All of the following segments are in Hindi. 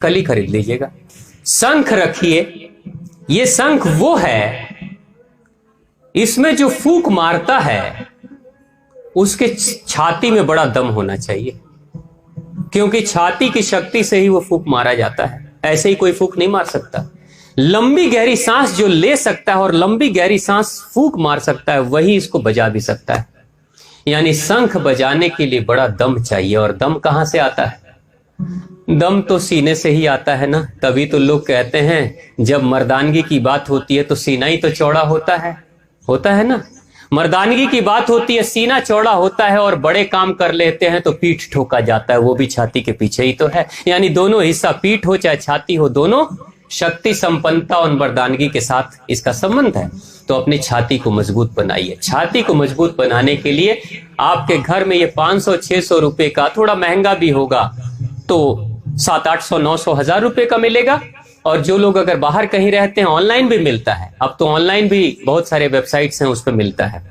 कली खरीद लीजिएगा। शंख रखिए, ये शंख वो है, इसमें जो फूंक मारता है उसके छाती में बड़ा दम होना चाहिए, क्योंकि छाती की शक्ति से ही वो फूंक मारा जाता है, ऐसे ही कोई फूंक नहीं मार सकता। लंबी गहरी सांस जो ले सकता है और लंबी गहरी सांस फूंक मार सकता है, वही इसको बजा भी सकता है। यानी शंख बजाने के लिए बड़ा दम चाहिए। और दम कहां से आता है? दम तो सीने से ही आता है ना। तभी तो लोग कहते हैं जब मर्दानगी की बात होती है तो सीना ही तो चौड़ा होता है ना। मर्दानगी की बात होती है, सीना चौड़ा होता है, और बड़े काम कर लेते हैं तो पीठ ठोका जाता है, वो भी छाती के पीछे ही तो है। यानी दोनों हिस्सा, पीठ हो चाहे छाती हो, दोनों शक्ति संपन्नता और मर्दानगी के साथ इसका संबंध है। तो अपनी छाती को मजबूत बनाइए। छाती को मजबूत बनाने के लिए आपके घर में ये 500-600 रुपए का, थोड़ा महंगा भी होगा तो 700-800-900 1000 रुपए का मिलेगा। और जो लोग अगर बाहर कहीं रहते हैं, ऑनलाइन भी मिलता है। अब तो ऑनलाइन भी बहुत सारे वेबसाइट्स हैं, उस पर मिलता है।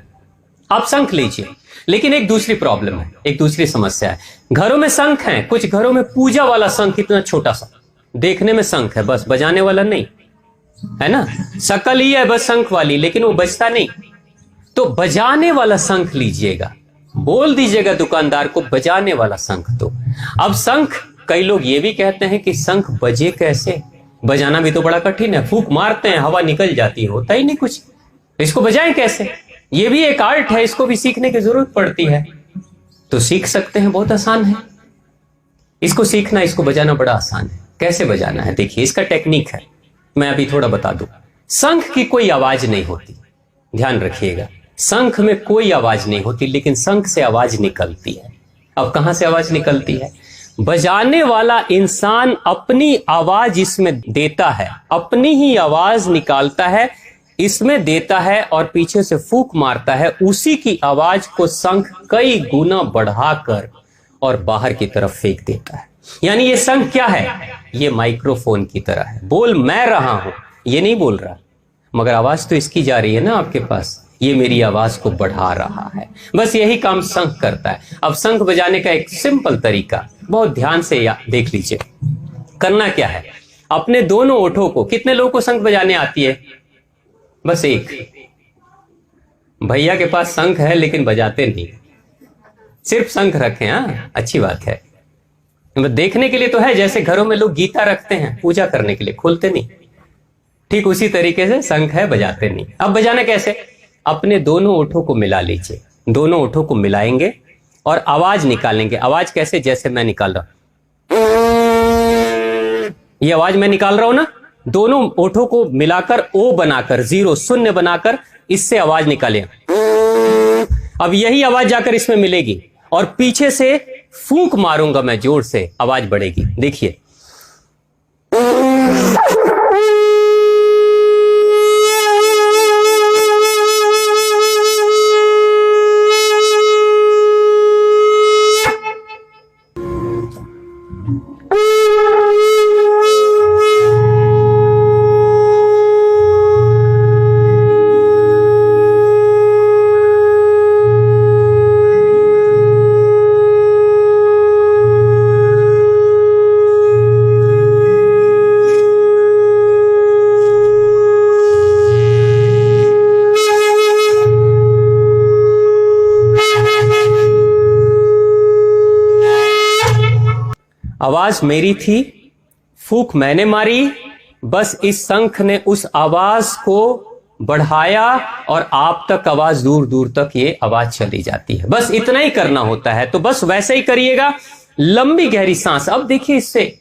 आप शंख लीजिए। लेकिन एक दूसरी प्रॉब्लम है, एक दूसरी समस्या है। घरों में शंख है, कुछ घरों में पूजा वाला शंख, इतना छोटा सा, देखने में शंख है, बस बजाने वाला नहीं है ना। शक्ल ही है बस शंख वाली, लेकिन वो बजता नहीं। तो बजाने वाला शंख लीजिएगा, बोल दीजिएगा दुकानदार को बजाने वाला शंख दो। अब शंख, कई लोग ये भी कहते हैं कि शंख बजे कैसे? बजाना भी तो बड़ा कठिन है, फूंक मारते हैं, हवा निकल जाती है, होता ही नहीं कुछ, इसको बजाएं कैसे? ये भी एक आर्ट है, इसको भी सीखने की जरूरत पड़ती है। तो सीख सकते हैं, बहुत आसान है इसको सीखना, इसको बजाना बड़ा आसान है। कैसे बजाना है देखिए, इसका टेक्निक है, मैं अभी थोड़ा बता दूं। शंख की कोई आवाज नहीं होती, ध्यान रखिएगा। शंख में कोई आवाज नहीं होती, लेकिन शंख से आवाज निकलती है। अब कहां से आवाज निकलती है? बजाने वाला इंसान अपनी आवाज इसमें देता है, अपनी ही आवाज निकालता है, इसमें देता है और पीछे से फूंक मारता है। उसी की आवाज को शंख कई गुना बढ़ाकर और बाहर की तरफ फेंक देता है। यानी ये शंख क्या है? ये माइक्रोफोन की तरह है। बोल मैं रहा हूं, ये नहीं बोल रहा, मगर आवाज तो इसकी जा रही है ना आपके पास, ये मेरी आवाज को बढ़ा रहा है। बस यही काम शंख करता है। अब शंख बजाने का एक सिंपल तरीका, बहुत ध्यान से देख लीजिए। करना क्या है? अपने दोनों ओठों को, कितने लोगों को शंख बजाने आती है? बस एक भैया के पास शंख है लेकिन बजाते नहीं, सिर्फ शंख रखे। हाँ, अच्छी बात है। देखने के लिए तो है, जैसे घरों में लोग गीता रखते हैं पूजा करने के लिए, खोलते नहीं, ठीक उसी तरीके से शंख है, बजाते नहीं। अब बजाना कैसे? अपने दोनों ओठों को मिला लीजिए, दोनों ओठों को मिलाएंगे और आवाज निकालेंगे। आवाज कैसे? जैसे मैं निकाल रहा हूं, ये आवाज मैं निकाल रहा हूं ना, दोनों ओठों को मिलाकर ओ बनाकर, 0 शून्य बनाकर इससे आवाज निकालें। अब यही आवाज जाकर इसमें मिलेगी और पीछे से फूंक मारूंगा मैं जोर से, आवाज बढ़ेगी। देखिए, आवाज मेरी थी, फूंक मैंने मारी, बस इस शंख ने उस आवाज को बढ़ाया और आप तक आवाज, दूर दूर तक ये आवाज चली जाती है। बस इतना ही करना होता है। तो बस वैसे ही करिएगा, लंबी गहरी सांस। अब देखिए इससे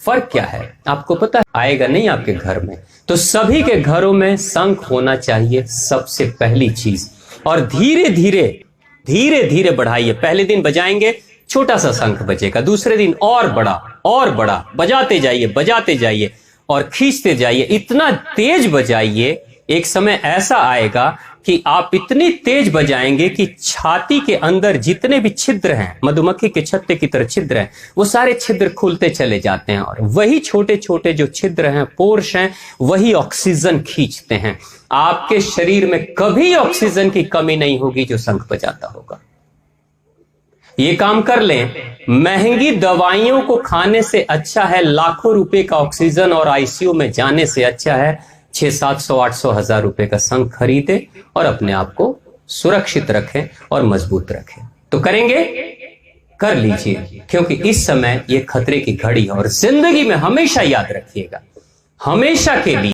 फर्क क्या है, आपको पता है? आएगा नहीं आपके घर में, तो सभी के घरों में शंख होना चाहिए, सबसे पहली चीज। और धीरे धीरे बढ़ाइए। पहले दिन बजाएंगे, छोटा सा शंख बजेगा, दूसरे दिन और बड़ा, बजाते जाइए और खींचते जाइए, इतना तेज बजाइए। एक समय ऐसा आएगा कि आप इतनी तेज बजाएंगे कि छाती के अंदर जितने भी छिद्र हैं, मधुमक्खी के छत्ते की तरह छिद्र हैं, वो सारे छिद्र खुलते चले जाते हैं। और वही छोटे छोटे जो छिद्र हैं, पोर्स हैं, वही ऑक्सीजन खींचते हैं। आपके शरीर में कभी ऑक्सीजन की कमी नहीं होगी जो शंख बजाता होगा। ये काम कर लें, महंगी दवाइयों को खाने से अच्छा है लाखों रुपए का ऑक्सीजन और आईसीयू में जाने से अच्छा है 600-700-800 रुपए का शंख खरीदे और अपने आप को सुरक्षित रखें और मजबूत रखें। तो करेंगे, कर लीजिए, क्योंकि इस समय ये खतरे की घड़ी है। और जिंदगी में हमेशा याद रखिएगा, हमेशा के लिए